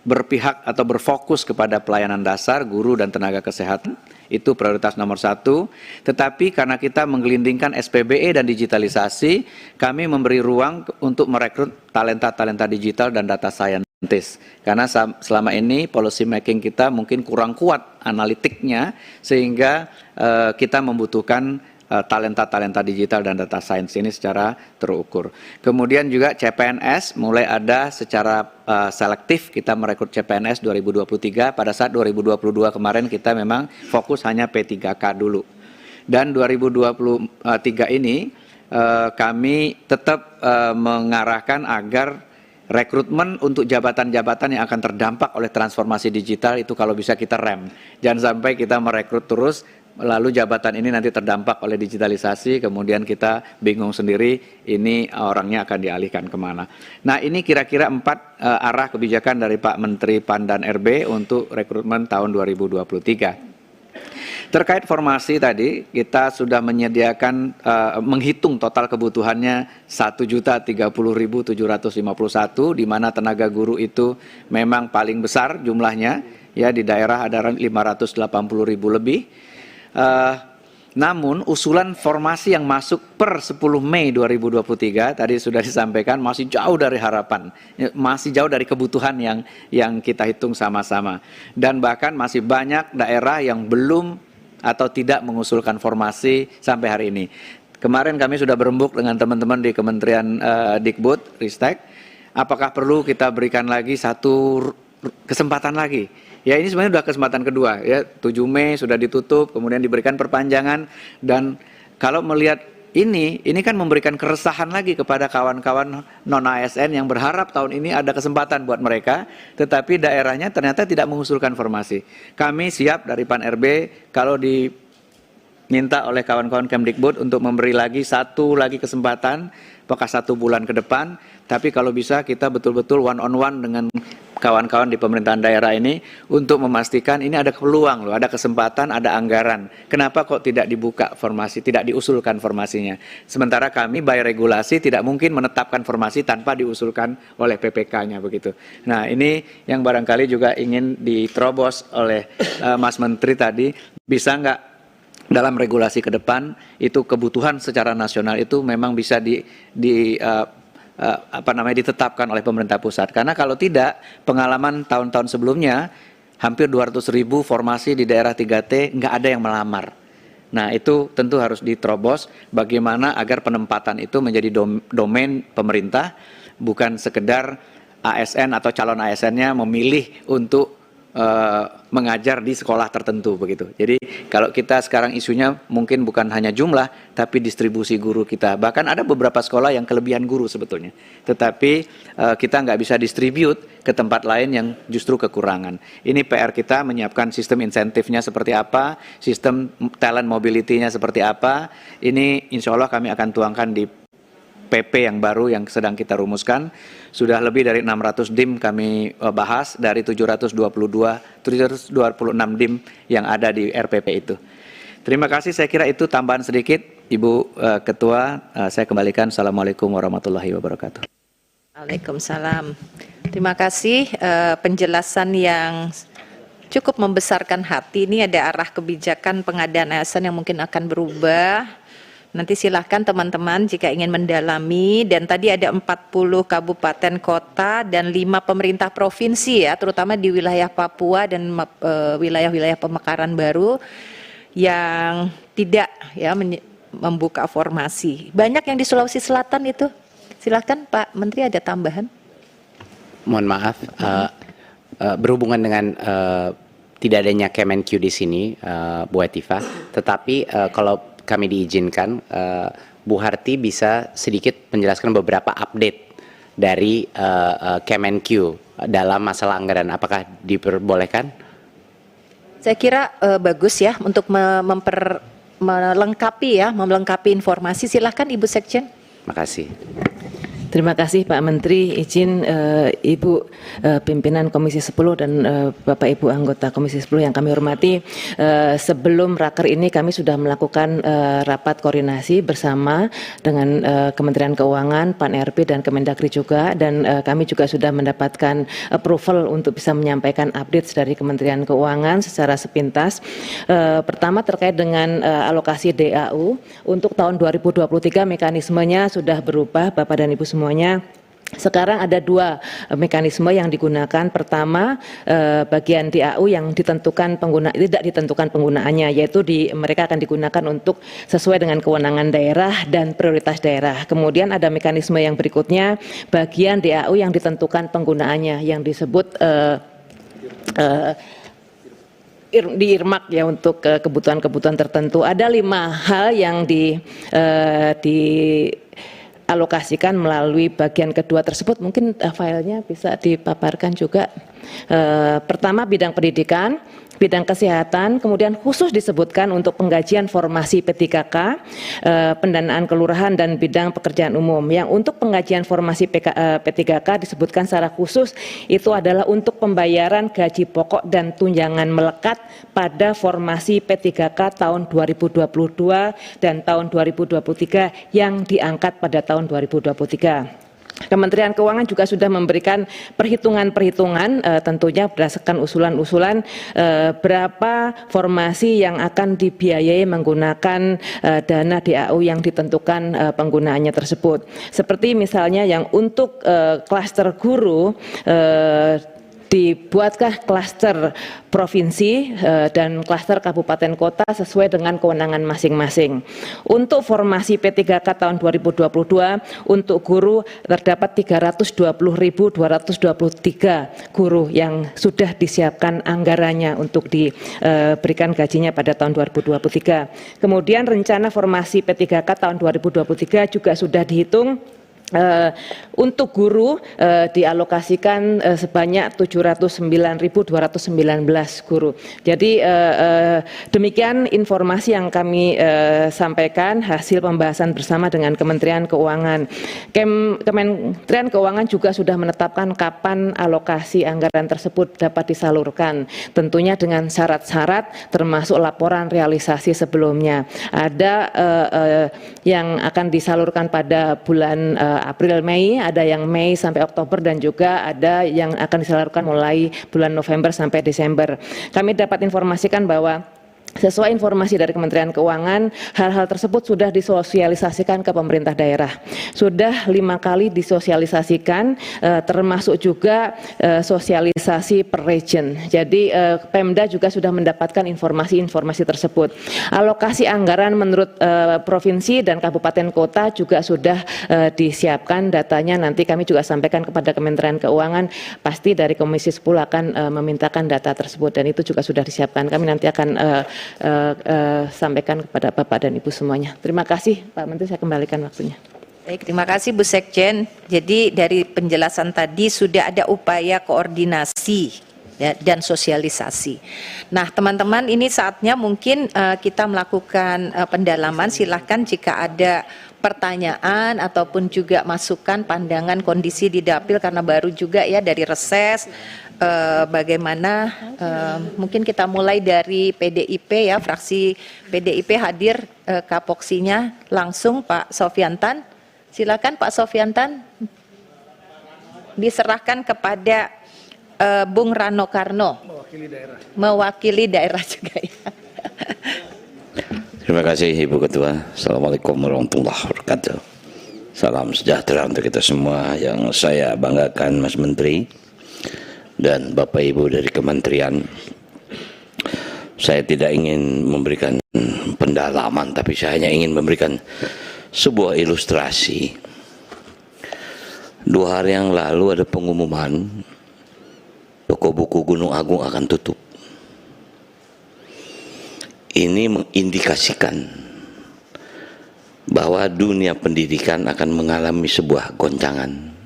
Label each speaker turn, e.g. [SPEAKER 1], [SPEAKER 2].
[SPEAKER 1] berpihak atau berfokus kepada pelayanan dasar, guru dan tenaga kesehatan. Itu prioritas nomor 1. Tetapi karena kita menggelindingkan SPBE dan digitalisasi, kami memberi ruang untuk merekrut talenta-talenta digital dan data scientist. Karena selama ini policy making kita mungkin kurang kuat analitiknya, sehingga kita membutuhkan talenta-talenta digital dan data science ini secara terukur. Kemudian juga CPNS mulai ada secara selektif, kita merekrut CPNS 2023, pada saat 2022 kemarin kita memang fokus hanya P3K dulu. Dan 2023 ini kami tetap mengarahkan agar rekrutmen untuk jabatan-jabatan yang akan terdampak oleh transformasi digital itu kalau bisa kita rem. Jangan sampai kita merekrut terus, lalu jabatan ini nanti terdampak oleh digitalisasi, kemudian kita bingung sendiri ini orangnya akan dialihkan kemana. Nah, ini kira-kira 4 arah kebijakan dari Pak Menteri PAN dan RB untuk rekrutmen tahun 2023. Terkait formasi tadi, kita sudah menyediakan, menghitung total kebutuhannya 1.030.751, di mana tenaga guru itu memang paling besar jumlahnya, ya di daerah ada 580.000 lebih. Namun usulan formasi yang masuk per 10 Mei 2023 tadi sudah disampaikan masih jauh dari harapan, masih jauh dari kebutuhan yang kita hitung sama-sama, dan bahkan masih banyak daerah yang belum atau tidak mengusulkan formasi sampai hari ini. Kemarin kami sudah berembuk dengan teman-teman di Kementerian Dikbud, Ristek, apakah perlu kita berikan lagi satu kesempatan lagi. Ya, ini sebenarnya sudah kesempatan kedua, ya 7 Mei sudah ditutup, kemudian diberikan perpanjangan, dan kalau melihat ini kan memberikan keresahan lagi kepada kawan-kawan non-ASN yang berharap tahun ini ada kesempatan buat mereka, tetapi daerahnya ternyata tidak mengusulkan formasi. Kami siap dari PAN RB kalau diminta oleh kawan-kawan Kemdikbud untuk memberi lagi satu lagi kesempatan, apakah 1 bulan ke depan, tapi kalau bisa kita betul-betul one on one dengan kawan-kawan di pemerintahan daerah ini untuk memastikan ini ada peluang loh, ada kesempatan, ada anggaran. Kenapa kok tidak dibuka formasi, tidak diusulkan formasinya? Sementara kami by regulasi tidak mungkin menetapkan formasi tanpa diusulkan oleh PPK-nya begitu. Nah, ini yang barangkali juga ingin diterobos oleh Mas Menteri tadi, bisa nggak dalam regulasi ke depan itu kebutuhan secara nasional itu memang bisa ditetapkan oleh pemerintah pusat. Karena kalau tidak, pengalaman tahun-tahun sebelumnya hampir 200.000 formasi di daerah 3T nggak ada yang melamar. Nah, itu tentu harus diterobos bagaimana agar penempatan itu menjadi domain pemerintah, bukan sekedar ASN atau calon ASN-nya memilih untuk mengajar di sekolah tertentu begitu. Jadi kalau kita sekarang isunya mungkin bukan hanya jumlah, tapi distribusi guru kita. Bahkan ada beberapa sekolah yang kelebihan guru sebetulnya, tetapi kita nggak bisa distribute ke tempat lain yang justru kekurangan. Ini PR kita menyiapkan sistem insentifnya seperti apa, sistem talent mobility-nya seperti apa. Ini insya Allah kami akan tuangkan di PP yang baru yang sedang kita rumuskan. Sudah lebih dari 600 DIM kami bahas dari 726 DIM yang ada di RPP itu. Terima kasih, saya kira itu tambahan sedikit. Ibu Ketua, saya kembalikan. Assalamualaikum warahmatullahi wabarakatuh.
[SPEAKER 2] Waalaikumsalam. Terima kasih penjelasan yang cukup membesarkan hati. Ini ada arah kebijakan pengadaan ASN yang mungkin akan berubah. Nanti silahkan teman-teman jika ingin mendalami, dan tadi ada 40 kabupaten kota dan 5 pemerintah provinsi ya, terutama di wilayah Papua dan wilayah-wilayah pemekaran baru yang tidak ya membuka formasi. Banyak yang di Sulawesi Selatan itu. Silahkan Pak Menteri, ada tambahan?
[SPEAKER 3] Mohon maaf, berhubungan dengan tidak adanya Kemenq di sini, Bu Hetifah, tetapi kalau kami diizinkan, Bu Harti bisa sedikit menjelaskan beberapa update dari Kemenq dalam masalah anggaran. Apakah diperbolehkan?
[SPEAKER 2] Saya kira bagus ya untuk melengkapi informasi. Silahkan Ibu Sekjen.
[SPEAKER 3] Terima kasih.
[SPEAKER 4] Terima kasih Pak Menteri, izin Ibu pimpinan Komisi 10 dan Bapak Ibu anggota Komisi 10 yang kami hormati, sebelum raker ini kami sudah melakukan rapat koordinasi bersama dengan Kementerian Keuangan, Pan-RB dan Kemendagri juga, dan kami juga sudah mendapatkan approval untuk bisa menyampaikan update dari Kementerian Keuangan secara sepintas. Pertama terkait dengan alokasi DAU untuk tahun 2023, mekanismenya sudah berubah Bapak dan Ibu semuanya. Sekarang ada dua mekanisme yang digunakan. Pertama, bagian DAU yang ditentukan tidak ditentukan penggunaannya, yaitu mereka akan digunakan untuk sesuai dengan kewenangan daerah dan prioritas daerah. Kemudian ada mekanisme yang berikutnya, bagian DAU yang ditentukan penggunaannya, yang disebut diirmak ya untuk kebutuhan-kebutuhan tertentu. Ada 5 hal yang dialokasikan melalui bagian kedua tersebut. Mungkin filenya bisa dipaparkan juga. Pertama, bidang pendidikan, bidang kesehatan, kemudian khusus disebutkan untuk penggajian formasi P3K, pendanaan kelurahan dan bidang pekerjaan umum. Yang untuk penggajian formasi P3K disebutkan secara khusus itu adalah untuk pembayaran gaji pokok dan tunjangan melekat pada formasi P3K tahun 2022 dan tahun 2023 yang diangkat pada tahun 2023. Kementerian Keuangan juga sudah memberikan perhitungan-perhitungan tentunya berdasarkan usulan-usulan berapa formasi yang akan dibiayai menggunakan dana DAU yang ditentukan penggunaannya tersebut. Seperti misalnya yang untuk klaster guru, dibuatkah klaster provinsi dan klaster kabupaten kota sesuai dengan kewenangan masing-masing. Untuk formasi P3K tahun 2022 untuk guru terdapat 320.223 guru yang sudah disiapkan anggarannya untuk diberikan gajinya pada tahun 2023. Kemudian rencana formasi P3K tahun 2023 juga sudah dihitung. Untuk guru dialokasikan sebanyak 709.219 guru. Jadi demikian informasi yang kami sampaikan hasil pembahasan bersama dengan Kementerian Keuangan. Kementerian Keuangan juga sudah menetapkan kapan alokasi anggaran tersebut dapat disalurkan. Tentunya dengan syarat-syarat termasuk laporan realisasi sebelumnya. Ada yang akan disalurkan pada bulan April Mei, ada yang Mei sampai Oktober dan juga ada yang akan disalurkan mulai bulan November sampai Desember. Kami dapat informasikan bahwa sesuai informasi dari Kementerian Keuangan, hal-hal tersebut sudah disosialisasikan ke pemerintah daerah. Sudah 5 kali disosialisasikan, termasuk juga sosialisasi per region. Jadi Pemda juga sudah mendapatkan informasi-informasi tersebut. Alokasi anggaran menurut provinsi dan kabupaten kota juga sudah disiapkan datanya. Nanti kami juga sampaikan kepada Kementerian Keuangan. Pasti dari Komisi 10 akan memintakan data tersebut dan itu juga sudah disiapkan. Kami nanti akan sampaikan kepada Bapak dan Ibu semuanya. Terima kasih Pak Menteri, saya kembalikan waktunya.
[SPEAKER 2] Baik, terima kasih Bu Sekjen. Jadi dari penjelasan tadi sudah ada upaya koordinasi ya, dan sosialisasi. Nah teman-teman, ini saatnya mungkin kita melakukan pendalaman. Silahkan jika ada pertanyaan ataupun juga masukan, pandangan, kondisi di dapil karena baru juga ya dari reses. Bagaimana mungkin kita mulai dari PDIP ya, fraksi PDIP hadir kapoksinya langsung Pak Sofyantan. Silakan Pak Sofyantan, diserahkan kepada Bung Rano Karno, mewakili daerah juga ya.
[SPEAKER 5] Terima kasih Ibu Ketua. Assalamualaikum warahmatullahi wabarakatuh. Salam sejahtera untuk kita semua. Yang saya banggakan Mas Menteri dan Bapak Ibu dari Kementerian. Saya tidak ingin memberikan pendalaman, tapi saya hanya ingin memberikan sebuah ilustrasi. 2 hari yang lalu ada pengumuman toko buku Gunung Agung akan tutup. Ini mengindikasikan bahwa dunia pendidikan akan mengalami sebuah goncangan.